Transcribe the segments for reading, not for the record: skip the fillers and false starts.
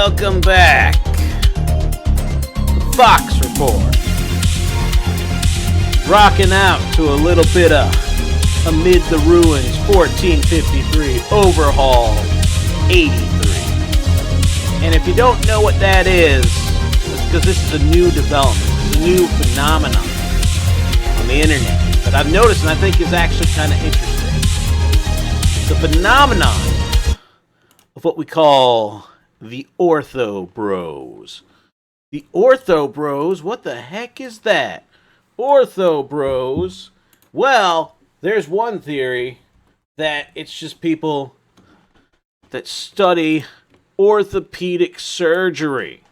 Welcome back. The Fawkes Report. Rocking out to a little bit of Amid the Ruins 1453 Overhaul 83. And if you don't know what that is, it's because this is a new development. It's a new phenomenon on the internet that I've noticed and I think is actually kind of interesting. It's a phenomenon of what we call the Orthobros. The Orthobros? What the heck is that? Orthobros? Well, there's one theory that it's just people that study orthopedic surgery.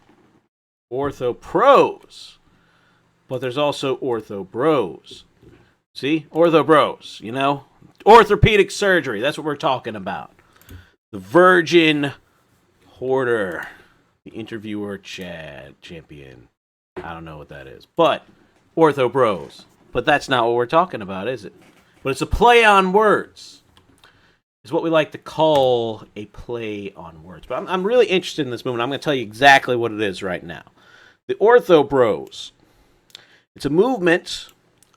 Orthopros. But there's also Orthobros. See? Orthobros, you know? Orthopedic surgery, that's what we're talking about. The Virgin Hoarder. The interviewer Chad champion. I don't know what that is. But Orthobros. But that's not what we're talking about, is it? But it's a play on words. It's what we like to call a play on words. But I'm really interested in this movement. I'm going to tell you exactly what it is right now. The Orthobros. It's a movement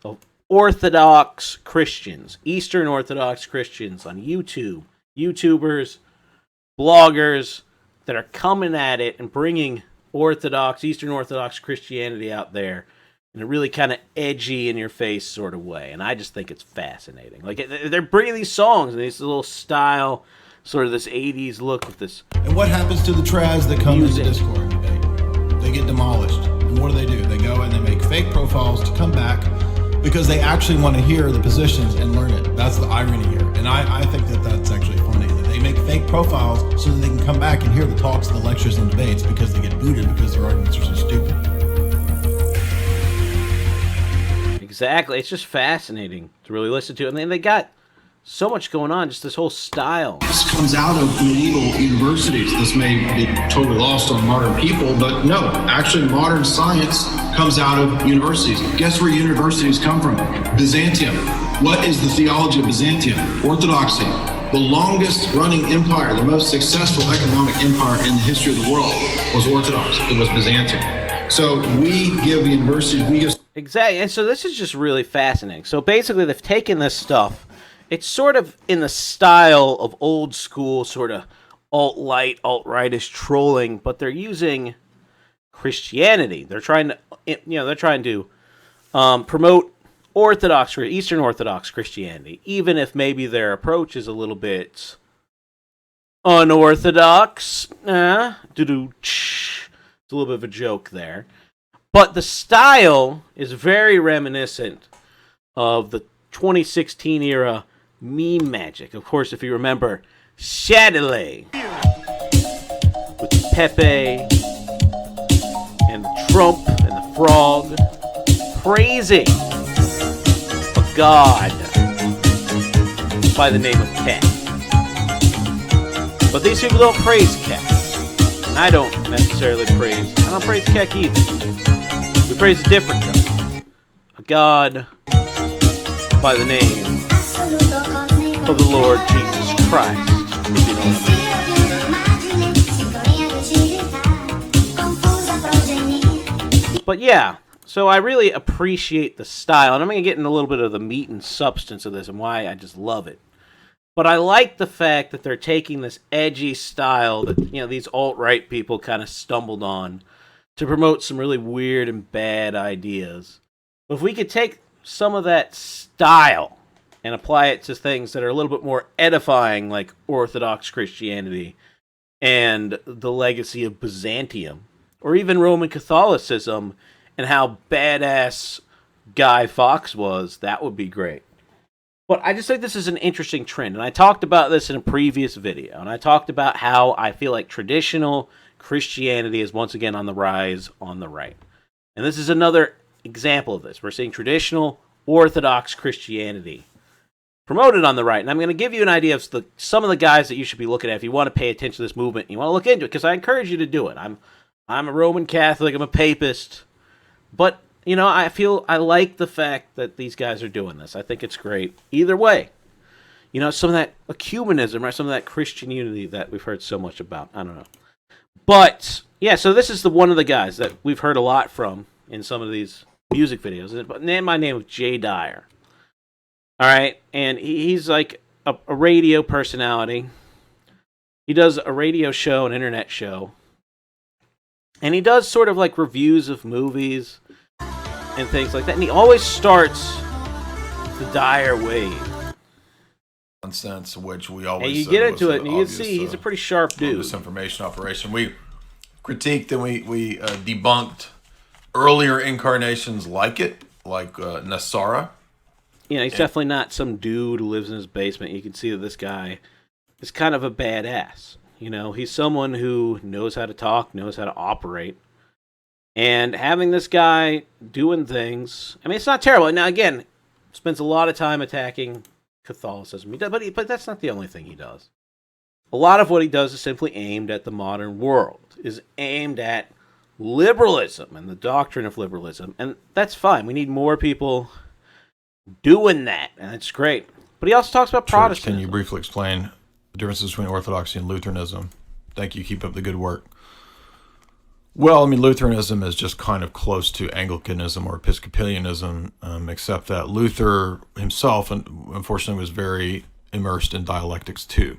of Orthodox Christians, Eastern Orthodox Christians on YouTube, YouTubers, bloggers that are coming at it and bringing Eastern Orthodox Christianity out there in a really kind of edgy, in-your-face sort of way. And I just think it's fascinating. Like, they're bringing these songs and this little style, sort of this 80s look with this. And what happens to the trads that come into Discord today? They get demolished. And what do? They go and they make fake profiles to come back because they actually want to hear the positions and learn it. That's the irony here. And I think that that's actually funny. That they make fake profiles so that they can come back and hear the talks, the lectures, and debates because they get booted because their arguments are so stupid. Exactly. It's just fascinating to really listen to. And then they got so much going on, just this whole style. This comes out of medieval universities. This may be totally lost on modern people, but no, actually modern science comes out of universities. Guess where universities come from? Byzantium. What is the theology of Byzantium? Orthodoxy. The longest running empire, the most successful economic empire in the history of the world was Orthodox. It was Byzantium. So we give universities, Exactly. And so this is just really fascinating. So basically they've taken this stuff. It's sort of in the style of old school sort of alt-right-ish trolling, but they're using Christianity. They're trying to, promote Eastern Orthodox Christianity, even if maybe their approach is a little bit unorthodox. It's a little bit of a joke there. But the style is very reminiscent of the 2016 era meme magic. Of course, if you remember, Chatelet with Pepe and the Trump and the frog praising a god by the name of Cat. But these people don't praise Cat. I don't necessarily praise. I don't praise Cat either. We praise a different god. A god by the name of the Lord Jesus Christ, if you know what I mean. But yeah, so I really appreciate the style, and I'm going to get into a little bit of the meat and substance of this and why I just love it. But I like the fact that they're taking this edgy style that, you know, these alt-right people kind of stumbled on to promote some really weird and bad ideas. But if we could take some of that style and apply it to things that are a little bit more edifying, like Orthodox Christianity and the legacy of Byzantium, or even Roman Catholicism, and how badass Guy Fawkes was, that would be great. But I just think this is an interesting trend, and I talked about this in a previous video, and I talked about how I feel like traditional Christianity is once again on the rise on the right. And this is another example of this. We're seeing traditional Orthodox Christianity promoted on the right. And I'm going to give you an idea of some of the guys that you should be looking at if you want to pay attention to this movement and you want to look into it, because I encourage you to do it. I'm a Roman Catholic, I'm a papist, but you know, I like the fact that these guys are doing this. I think it's great. Either way, you know, some of that ecumenism, right? Some of that Christian unity that we've heard so much about. I don't know. But yeah, so this is one of the guys that we've heard a lot from in some of these music videos. But my name is Jay Dyer. All right, and he's like a radio personality. He does a radio show, an internet show, and he does sort of like reviews of movies and things like that. And he always starts the Dyer wave. Nonsense, which we always. And you get into it, and you can see he's a pretty sharp dude. This information operation. We critiqued and we debunked earlier incarnations like it, like Nasara. You know, he's definitely not some dude who lives in his basement. You can see that this guy is kind of a badass. You know, he's someone who knows how to talk, knows how to operate. And having this guy doing things, I mean, it's not terrible. Now, again, spends a lot of time attacking Catholicism. He does, but that's not the only thing he does. A lot of what he does is simply aimed at the modern world, is aimed at liberalism and the doctrine of liberalism. And that's fine. We need more people doing that, and it's great. But he also talks about Protestantism. Can you briefly explain the differences between Orthodoxy and Lutheranism? Thank you. Keep up the good work. Well, I mean, Lutheranism is just kind of close to Anglicanism or Episcopalianism, except that Luther himself, unfortunately, was very immersed in dialectics too.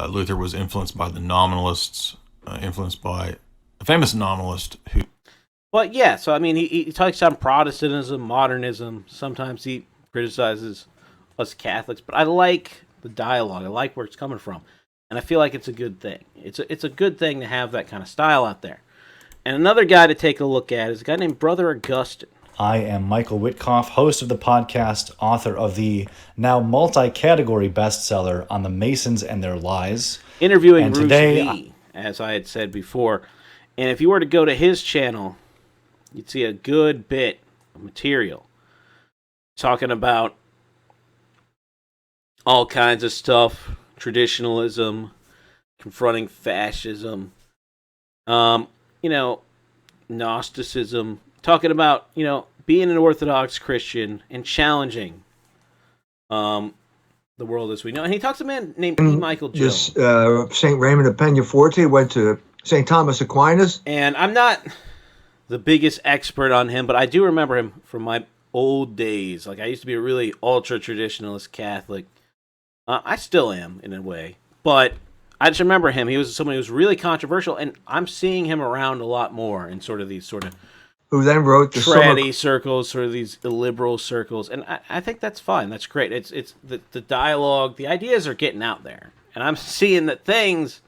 Luther was influenced by the nominalists, influenced by a famous nominalist who... Well, yeah, so I mean, he talks on Protestantism, modernism. Sometimes he criticizes us Catholics, but I like the dialogue. I like where it's coming from, and I feel like it's a good thing. It's a good thing to have that kind of style out there. And another guy to take a look at is a guy named Brother Augustine. I am Michael Witkoff, host of the podcast, author of the now multi-category bestseller On the Masons and Their Lies. Interviewing Roosh, as I had said before. And if you were to go to his channel, you'd see a good bit of material talking about all kinds of stuff, traditionalism, confronting fascism, Gnosticism, talking about, being an Orthodox Christian and challenging the world as we know. And he talks to a man named E. Michael Jones. St. Raymond of Peñaforte went to St. Thomas Aquinas. And I'm not the biggest expert on him, but I do remember him from my old days. Like, I used to be a really ultra-traditionalist Catholic. I still am, in a way. But I just remember him. He was someone who was really controversial, and I'm seeing him around a lot more in sort of these who then wrote the traddy circles, sort of these illiberal circles. And I think that's fine. That's great. It's the dialogue, the ideas are getting out there. And I'm seeing that things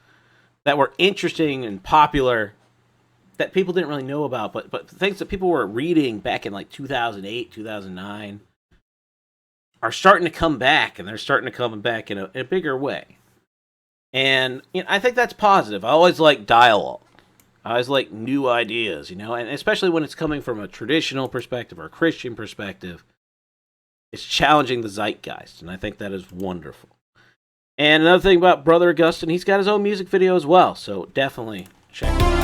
that were interesting and popular that people didn't really know about, but things that people were reading back in like 2008, 2009 are starting to come back, and they're starting to come back in a bigger way. And I think that's positive. I always like dialogue. I always like new ideas, and especially when it's coming from a traditional perspective or a Christian perspective, it's challenging the zeitgeist, and I think that is wonderful. And another thing about Brother Augustine, he's got his own music video as well, so definitely check it out.